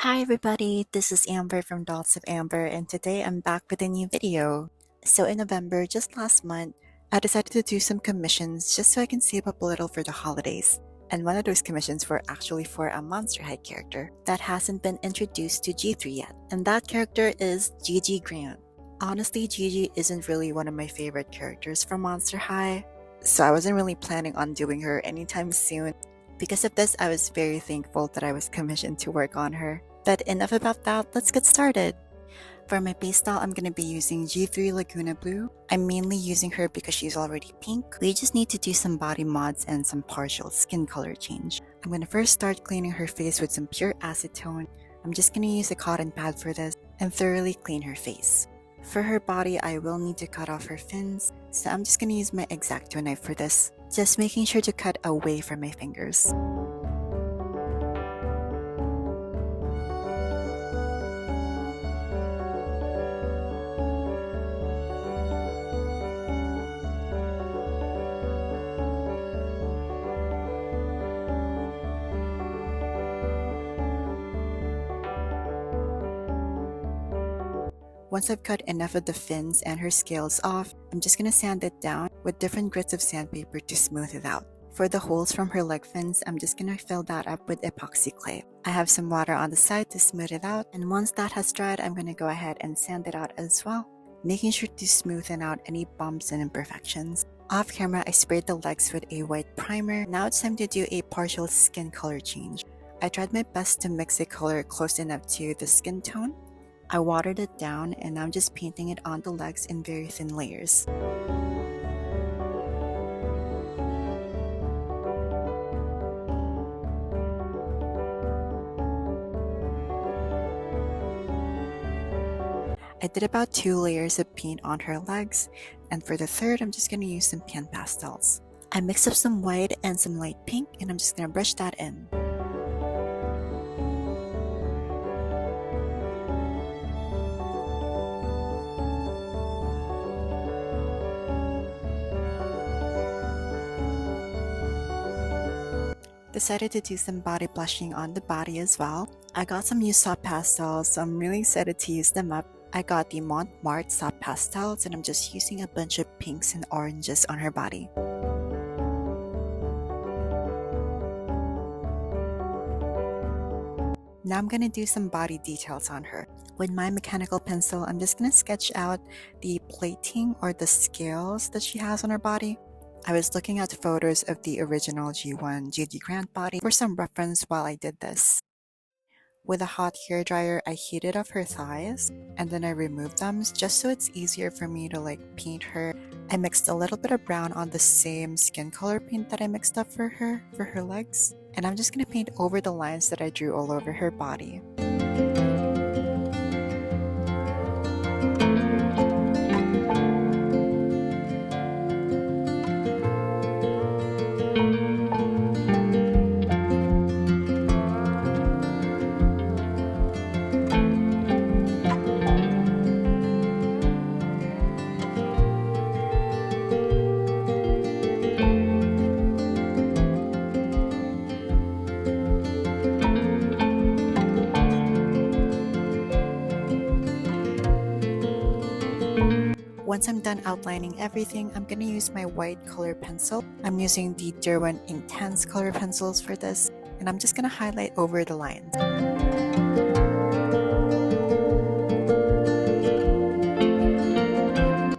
Hi everybody, this is Amber from Dots of Amber, and today I'm back with a new video. So in November, just last month, I decided to do some commissions just so I can save up a little for the holidays. And one of those commissions were actually for a Monster High character that hasn't been introduced to G3 yet, and that character is Gigi Grant. Honestly, Gigi isn't really one of my favorite characters from Monster High, so I wasn't really planning on doing her anytime soon. Because of this, I was very thankful that I was commissioned to work on her. But enough about that, let's get started! For my base style, I'm going to be using G3 Laguna Blue. I'm mainly using her because she's already pink. We just need to do some body mods and some partial skin color change. I'm going to first start cleaning her face with some pure acetone. I'm just going to use a cotton pad for this and thoroughly clean her face. For her body, I will need to cut off her fins, so I'm just going to use my X-Acto knife for this, just making sure to cut away from my fingers. Once I've cut enough of the fins and her scales off, I'm just going to sand it down with different grits of sandpaper to smooth it out. For the holes from her leg fins, I'm just going to fill that up with epoxy clay. I have some water on the side to smooth it out, and once that has dried, I'm going to go ahead and sand it out as well, making sure to smoothen out any bumps and imperfections. Off camera, I sprayed the legs with a white primer. Now it's time to do a partial skin color change. I tried my best to mix a color close enough to the skin tone. I watered it down and I'm just painting it on the legs in very thin layers. I did about 2 layers of paint on her legs, and for the third, I'm just going to use some pan pastels. I mixed up some white and some light pink, and I'm just going to brush that in. Decided to do some body blushing on the body as well. I got some new soft pastels, so I'm really excited to use them up. I got the Montmartre soft pastels, and I'm just using a bunch of pinks and oranges on her body. Now I'm going to do some body details on her. With my mechanical pencil, I'm just going to sketch out the plating or the scales that she has on her body. I was looking at photos of the original G1 Gigi Grant body for some reference while I did this. With a hot hairdryer, I heated up her thighs and then I removed them just so it's easier for me to paint her. I mixed a little bit of brown on the same skin color paint that I mixed up for her legs, and I'm just going to paint over the lines that I drew all over her body. Once I'm done outlining everything, I'm going to use my white color pencil. I'm using the Derwent Intense color pencils for this, and I'm just going to highlight over the lines.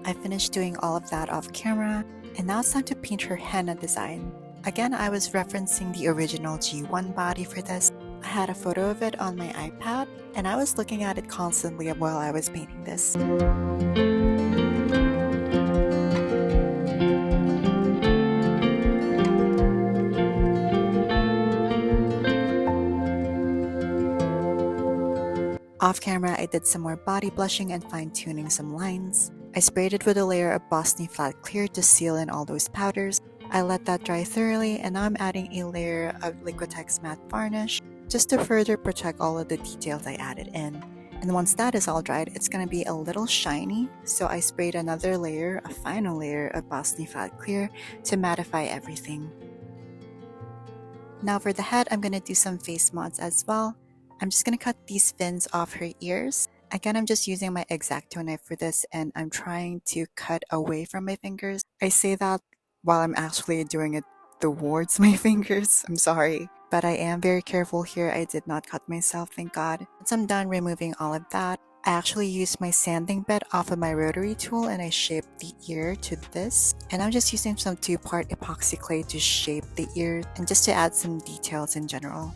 I finished doing all of that off camera, and now it's time to paint her henna design. Again, I was referencing the original G1 body for this. I had a photo of it on my iPad, and I was looking at it constantly while I was painting this. Off camera, I did some more body blushing and fine-tuning some lines. I sprayed it with a layer of Boston Flat Clear to seal in all those powders. I let that dry thoroughly, and now I'm adding a layer of Liquitex matte varnish just to further protect all of the details I added in. And once that is all dried, it's going to be a little shiny, so I sprayed another layer, a final layer of Boston Flat Clear to mattify everything. Now for the head, I'm going to do some face mods as well. I'm just gonna cut these fins off her ears. Again, I'm just using my X-Acto knife for this, and I'm trying to cut away from my fingers. I say that while I'm actually doing it towards my fingers. I'm sorry. But I am very careful here. I did not cut myself, thank God. Once I'm done removing all of that, I actually used my sanding bed off of my rotary tool and I shaped the ear to this. And I'm just using some 2-part epoxy clay to shape the ear and just to add some details in general.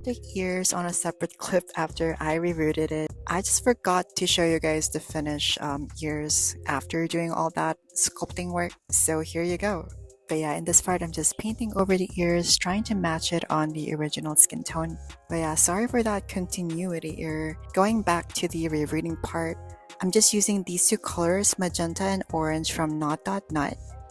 The ears on a separate clip after I rerouted it. I just forgot to show you guys the finished ears after doing all that sculpting work, so here you go. But yeah, in this part I'm just painting over the ears, trying to match it on the original skin tone. But yeah, sorry for that continuity error. Going back to the rerouting part, I'm just using these two colors, magenta and orange from Knot.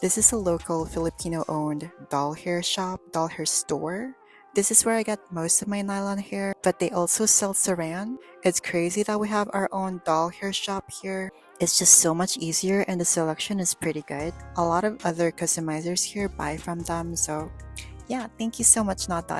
This is a local Filipino-owned doll hair shop, doll hair store. This is where I get most of my nylon hair, but they also sell saran. It's crazy that we have our own doll hair shop here. It's just so much easier and the selection is pretty good. A lot of other customizers here buy from them, so yeah, thank you so much Knot.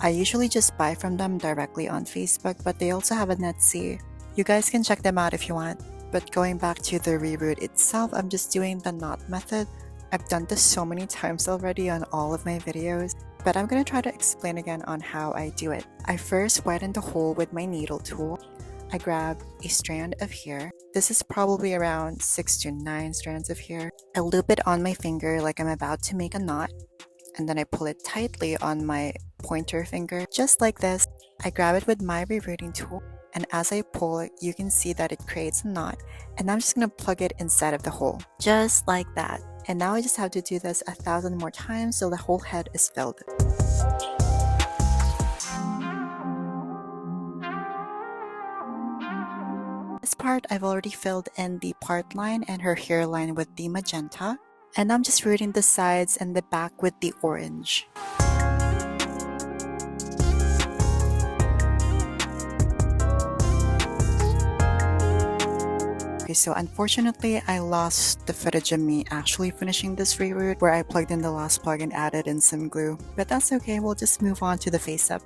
I usually just buy from them directly on Facebook, but they also have an Etsy. You guys can check them out if you want. But going back to the reroute itself, I'm just doing the knot method. I've done this so many times already on all of my videos, but I'm gonna try to explain again on how I do it. I first widen the hole with my needle tool. I grab a strand of hair. This is probably around 6 to 9 strands of hair. I loop it on my finger like I'm about to make a knot, and then I pull it tightly on my pointer finger, just like this. I grab it with my rerouting tool, and as I pull it, you can see that it creates a knot, and I'm just gonna plug it inside of the hole, just like that. And now I just have to do this 1,000 more times so the whole head is filled. This part I've already filled in the part line and her hairline with the magenta, and I'm just rooting the sides and the back with the orange. Okay, so unfortunately I lost the footage of me actually finishing this reroute where I plugged in the last plug and added in some glue, but that's okay, we'll just move on to the face up.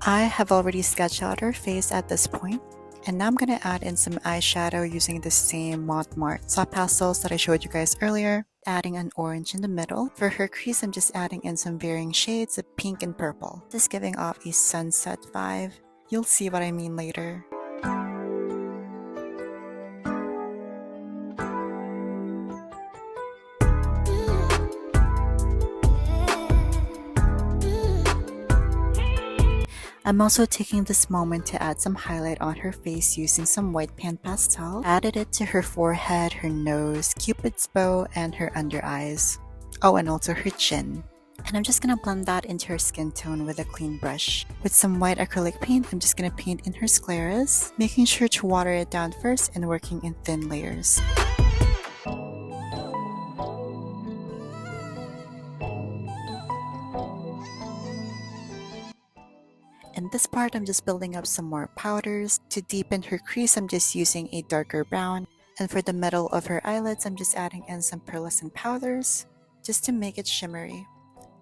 I have already sketched out her face at this point, and now I'm gonna add in some eyeshadow using the same Montmartre soft pastels that I showed you guys earlier, adding an orange in the middle. For her crease, I'm just adding in some varying shades of pink and purple, just giving off a sunset vibe. You'll see what I mean later. I'm also taking this moment to add some highlight on her face using some white pan pastel. Added it to her forehead, her nose, cupid's bow, and her under eyes. Oh, and also her chin. And I'm just gonna blend that into her skin tone with a clean brush. With some white acrylic paint, I'm just gonna paint in her scleras, making sure to water it down first and working in thin layers. In this part, I'm just building up some more powders. To deepen her crease, I'm just using a darker brown. And for the middle of her eyelids, I'm just adding in some pearlescent powders, just to make it shimmery.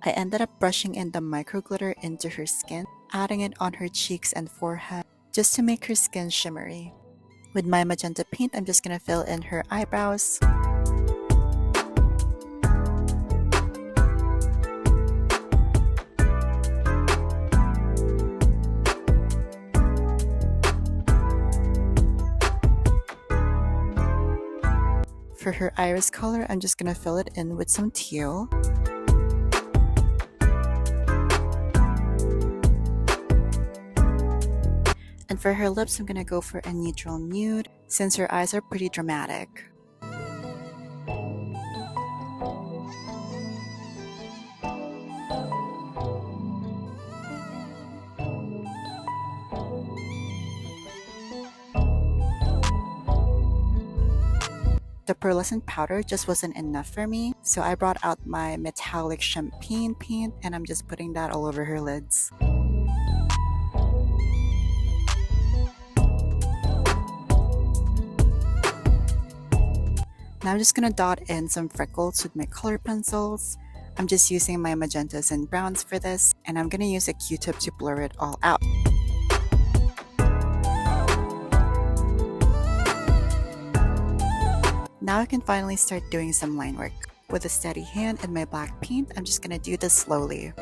I ended up brushing in the micro glitter into her skin, adding it on her cheeks and forehead, just to make her skin shimmery. With my magenta paint, I'm just gonna fill in her eyebrows. For her iris color, I'm just gonna fill it in with some teal. And for her lips, I'm gonna go for a neutral nude, since her eyes are pretty dramatic. The pearlescent powder just wasn't enough for me, so I brought out my metallic champagne paint and I'm just putting that all over her lids. Now I'm just gonna dot in some freckles with my color pencils. I'm just using my magentas and browns for this, and I'm gonna use a Q-tip to blur it all out. Now I can finally start doing some line work. With a steady hand and my black paint, I'm just gonna do this slowly.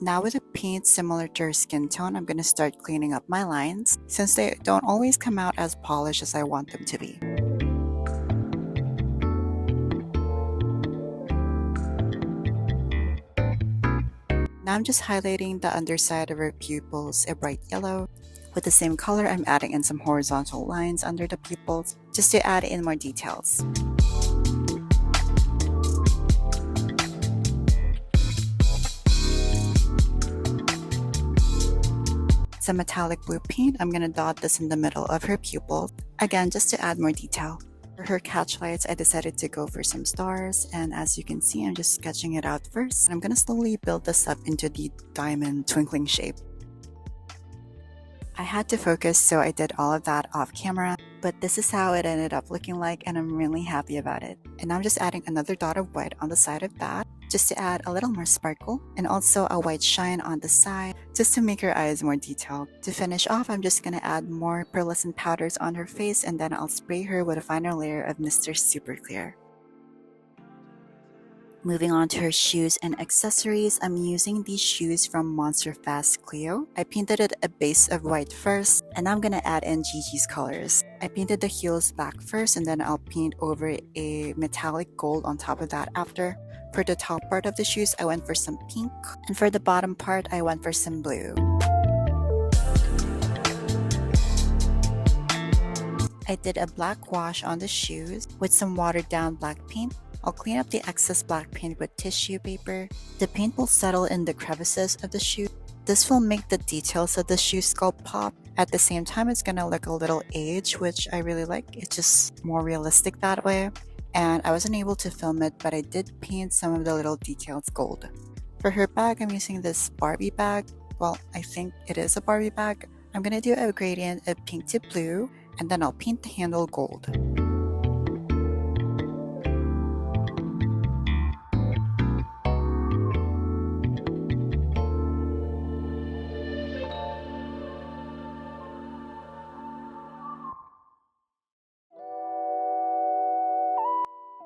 Now with a paint similar to her skin tone, I'm going to start cleaning up my lines since they don't always come out as polished as I want them to be. Now I'm just highlighting the underside of her pupils a bright yellow. With the same color, I'm adding in some horizontal lines under the pupils just to add in more details. Some metallic blue paint, I'm going to dot this in the middle of her pupil, again just to add more detail. For her catch lights, I decided to go for some stars, and as you can see, I'm just sketching it out first. I'm going to slowly build this up into the diamond twinkling shape. I had to focus, so I did all of that off camera, but this is how it ended up looking like, and I'm really happy about it. And I'm just adding another dot of white on the side of that, just to add a little more sparkle, and also a white shine on the side, just to make her eyes more detailed. To finish off, I'm just gonna add more pearlescent powders on her face, and then I'll spray her with a finer layer of Mr. Super Clear. Moving on to her shoes and accessories, I'm using these shoes from Monster Fast Cleo. I painted it a base of white first, and I'm gonna add in Gigi's colors. I painted the heels black first, and then I'll paint over a metallic gold on top of that after. For the top part of the shoes, I went for some pink, and for the bottom part, I went for some blue. I did a black wash on the shoes with some watered down black paint. I'll clean up the excess black paint with tissue paper. The paint will settle in the crevices of the shoe. This will make the details of the shoe sculpt pop. At the same time, it's gonna look a little aged, which I really like. It's just more realistic that way. And I wasn't able to film it, but I did paint some of the little details gold. For her bag, I'm using this Barbie bag. Well, I think it is a Barbie bag. I'm gonna do a gradient of pink to blue, and then I'll paint the handle gold.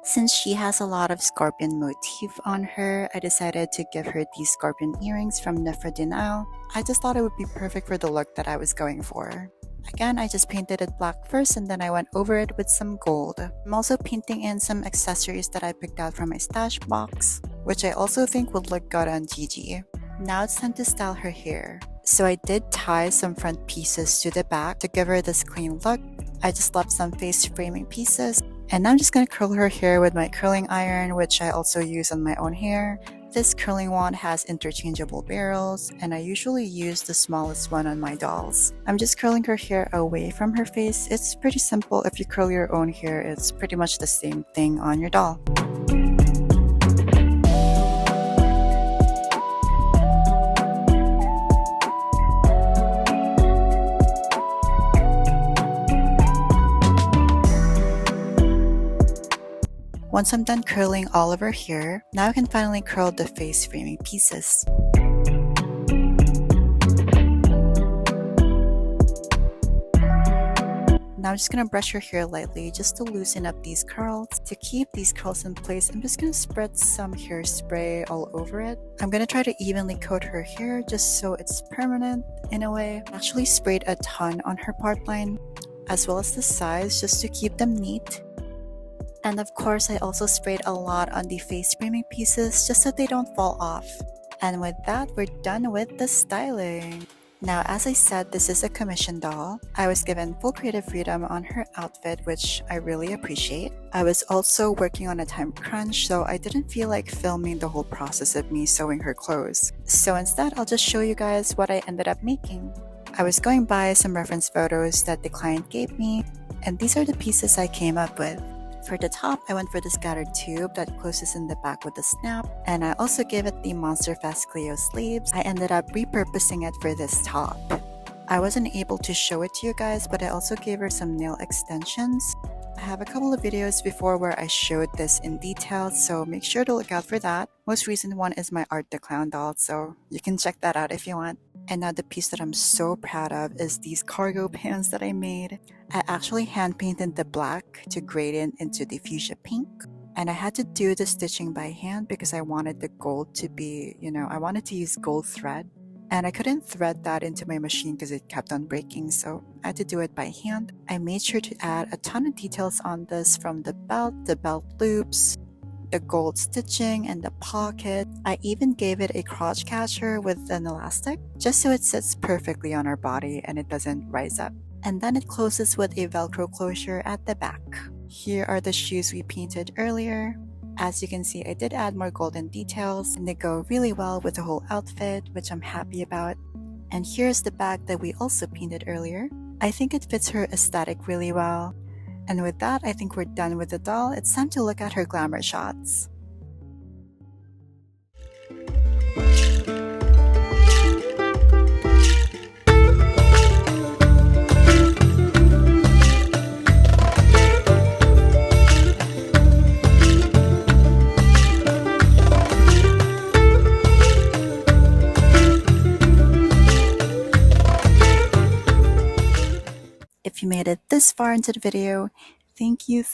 Since she has a lot of scorpion motif on her, I decided to give her these scorpion earrings from Nephrodinal. I just thought it would be perfect for the look that I was going for. Again, I just painted it black first, and then I went over it with some gold. I'm also painting in some accessories that I picked out from my stash box, which I also think would look good on Gigi. Now it's time to style her hair. So I did tie some front pieces to the back to give her this clean look. I just left some face framing pieces, and I'm just going to curl her hair with my curling iron, which I also use on my own hair. This curling wand has interchangeable barrels, and I usually use the smallest one on my dolls. I'm just curling her hair away from her face. It's pretty simple. If you curl your own hair, it's pretty much the same thing on your doll. Once I'm done curling all of her hair, now I can finally curl the face framing pieces. Now I'm just going to brush her hair lightly just to loosen up these curls. To keep these curls in place, I'm just going to spread some hairspray all over it. I'm going to try to evenly coat her hair just so it's permanent in a way. I actually sprayed a ton on her part line, as well as the sides, just to keep them neat. And of course, I also sprayed a lot on the face framing pieces just so they don't fall off. And with that, we're done with the styling. Now, as I said, this is a commission doll. I was given full creative freedom on her outfit, which I really appreciate. I was also working on a time crunch, so I didn't feel like filming the whole process of me sewing her clothes. So instead, I'll just show you guys what I ended up making. I was going by some reference photos that the client gave me, and these are the pieces I came up with. For the top, I went for the scattered tube that closes in the back with a snap, and I also gave it the Monster Fest Cleo sleeves. I ended up repurposing it for this top. I wasn't able to show it to you guys, but I also gave her some nail extensions. I have a couple of videos before where I showed this in detail, so make sure to look out for that. Most recent one is my Art the Clown doll, so you can check that out if you want. And now the piece that I'm so proud of is these cargo pants that I made. I actually hand painted the black to gradient into the fuchsia pink. And I had to do the stitching by hand because I wanted the gold to be, I wanted to use gold thread. And I couldn't thread that into my machine because it kept on breaking, so I had to do it by hand. I made sure to add a ton of details on this, from the belt loops, the gold stitching, and the pocket. I even gave it a crotch catcher with an elastic, just so it sits perfectly on our body and it doesn't rise up. And then it closes with a Velcro closure at the back. Here are the shoes we painted earlier. As you can see, I did add more golden details, and they go really well with the whole outfit, which I'm happy about. And here's the bag that we also painted earlier. I think it fits her aesthetic really well. And with that, I think we're done with the doll. It's time to look at her glamour shots. If you made it this far into the video, thank you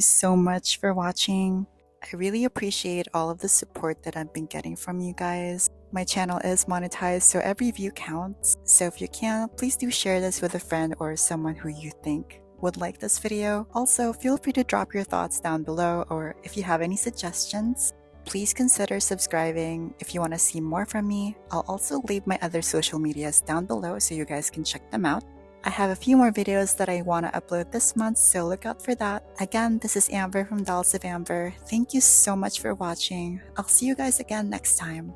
so much for watching. I really appreciate all of the support that I've been getting from you guys. My channel is monetized, so every view counts. So if you can, please do share this with a friend or someone who you think would like this video. Also, feel free to drop your thoughts down below, or if you have any suggestions, please consider subscribing if you want to see more from me. I'll also leave my other social medias down below so you guys can check them out. I have a few more videos that I want to upload this month, so look out for that. Again, this is Amber from Dolls of Amber. Thank you so much for watching. I'll see you guys again next time.